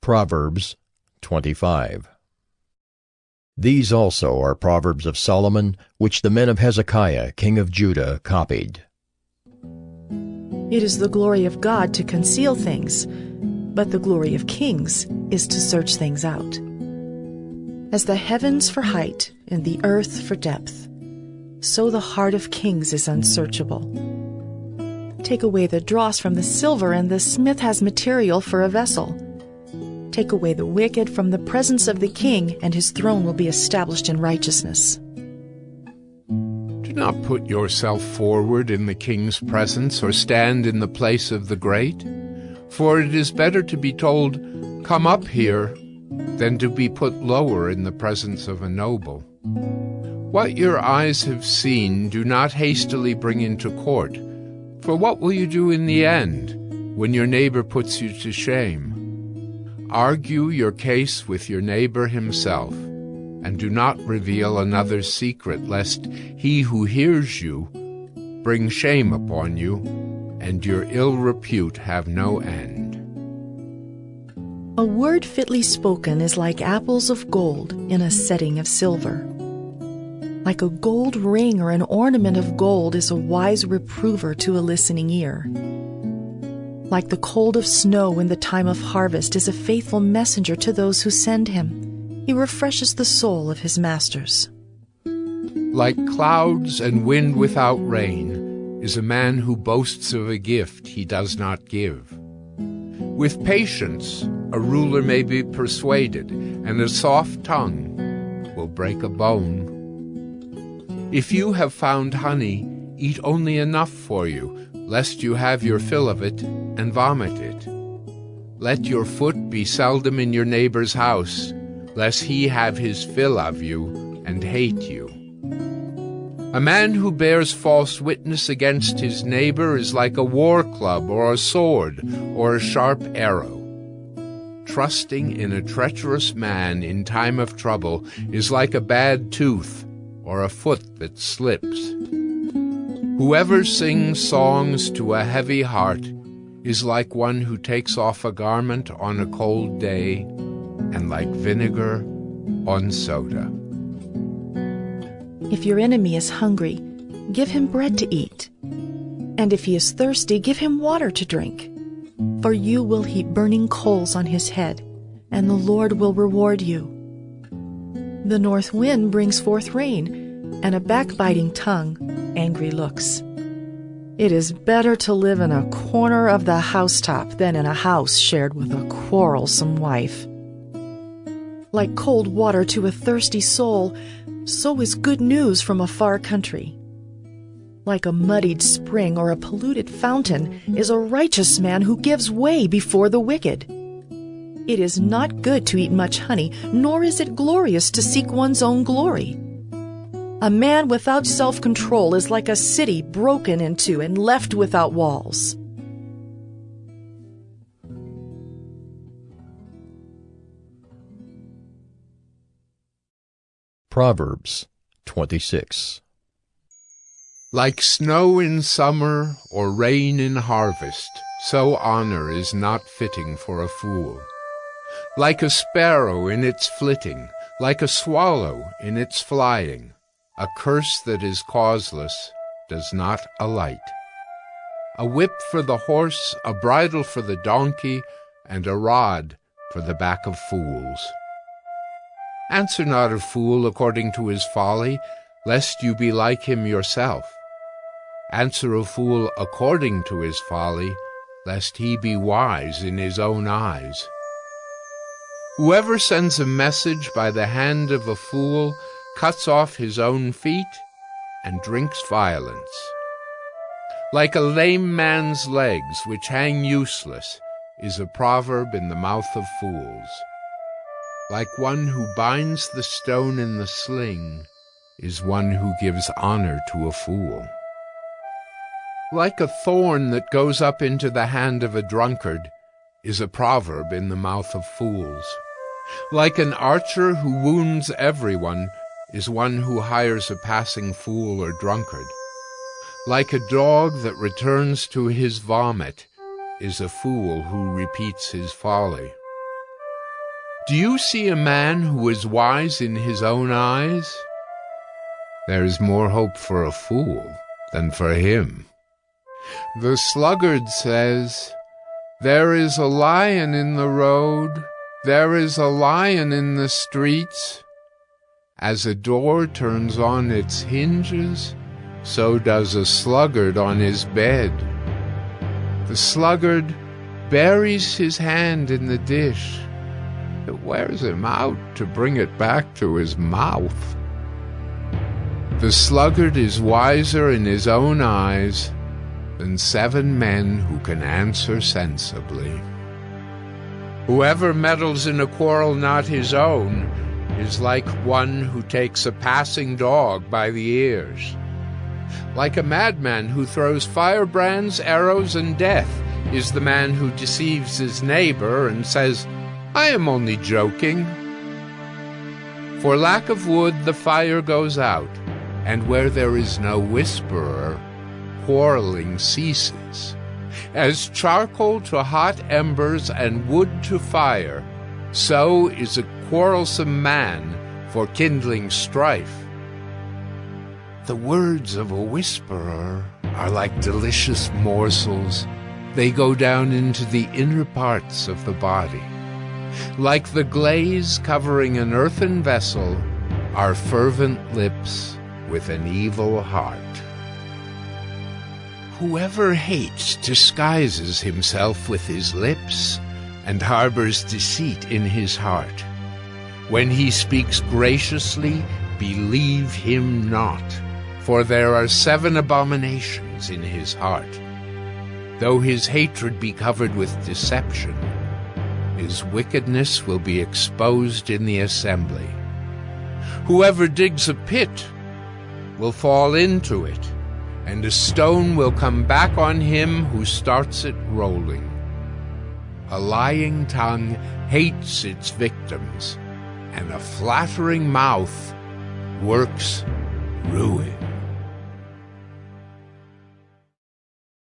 Proverbs 25. These also are proverbs of Solomon, which the men of Hezekiah king of Judah copied. It is the glory of God to conceal things, but the glory of kings is to search things out. As the heavens for height and the earth for depth, so the heart of kings is unsearchable. Take away the dross from the silver, and the smith has material for a vessel. Take away the wicked from the presence of the king, and his throne will be established in righteousness. Do not put yourself forward in the king's presence, or stand in the place of the great. For it is better to be told, "Come up here," than to be put lower in the presence of a noble. What your eyes have seen, do not hastily bring into court. For what will you do in the end, when your neighbor puts you to shame? Argue your case with your neighbor himself, and do not reveal another's secret, lest he who hears you bring shame upon you, and your ill repute have no end. A word fitly spoken is like apples of gold in a setting of silver. Like a gold ring or an ornament of gold is a wise reprover to a listening ear. Like the cold of snow in the time of harvest is a faithful messenger to those who send him. He refreshes the soul of his masters. Like clouds and wind without rain is a man who boasts of a gift he does not give. With patience a ruler may be persuaded, and a soft tongue will break a bone. If you have found honey, eat only enough for you, lest you have your fill of it and vomit it. Let your foot be seldom in your neighbor's house, lest he have his fill of you and hate you. A man who bears false witness against his neighbor is like a war club or a sword or a sharp arrow. Trusting in a treacherous man in time of trouble is like a bad tooth or a foot that slips. Whoever sings songs to a heavy heart is like one who takes off a garment on a cold day, and like vinegar on soda. If your enemy is hungry, give him bread to eat. And if he is thirsty, give him water to drink. For you will heap burning coals on his head, and the Lord will reward you. The north wind brings forth rain, and a backbiting tongue, angry looks. It is better to live in a corner of the housetop than in a house shared with a quarrelsome wife. Like cold water to a thirsty soul, so is good news from a far country. Like a muddied spring or a polluted fountain is a righteous man who gives way before the wicked. It is not good to eat much honey, nor is it glorious to seek one's own glory. A man without self-control is like a city broken into and left without walls. Proverbs 26. Like snow in summer or rain in harvest, so honor is not fitting for a fool. Like a sparrow in its flitting, like a swallow in its flying, a curse that is causeless does not alight. A whip for the horse, a bridle for the donkey, and a rod for the back of fools. Answer not a fool according to his folly, lest you be like him yourself. Answer a fool according to his folly, lest he be wise in his own eyes. Whoever sends a message by the hand of a fool cuts off his own feet and drinks violence. Like a lame man's legs which hang useless is a proverb in the mouth of fools. Like one who binds the stone in the sling is one who gives honor to a fool. Like a thorn that goes up into the hand of a drunkard is a proverb in the mouth of fools. Like an archer who wounds everyone is one who hires a passing fool or drunkard. Like a dog that returns to his vomit is a fool who repeats his folly. Do you see a man who is wise in his own eyes? There is more hope for a fool than for him. The sluggard says, "There is a lion in the road, there is a lion in the streets." As a door turns on its hinges, so does a sluggard on his bed. The sluggard buries his hand in the dish. It wears him out to bring it back to his mouth. The sluggard is wiser in his own eyes than 7 men who can answer sensibly. Whoever meddles in a quarrel not his own is like one who takes a passing dog by the ears. Like a madman who throws firebrands, arrows, and death is the man who deceives his neighbor and says, "I am only joking." For lack of wood the fire goes out, and where there is no whisperer, quarreling ceases. As charcoal to hot embers and wood to fire, so is a quarrelsome man for kindling strife. The words of a whisperer are like delicious morsels. They go down into the inner parts of the body. Like the glaze covering an earthen vessel are fervent lips with an evil heart. Whoever hates disguises himself with his lips and harbors deceit in his heart. When he speaks graciously, believe him not, for there are 7 abominations in his heart. Though his hatred be covered with deception, his wickedness will be exposed in the assembly. Whoever digs a pit will fall into it, and a stone will come back on him who starts it rolling. A lying tongue hates its victims, and a flattering mouth works ruin.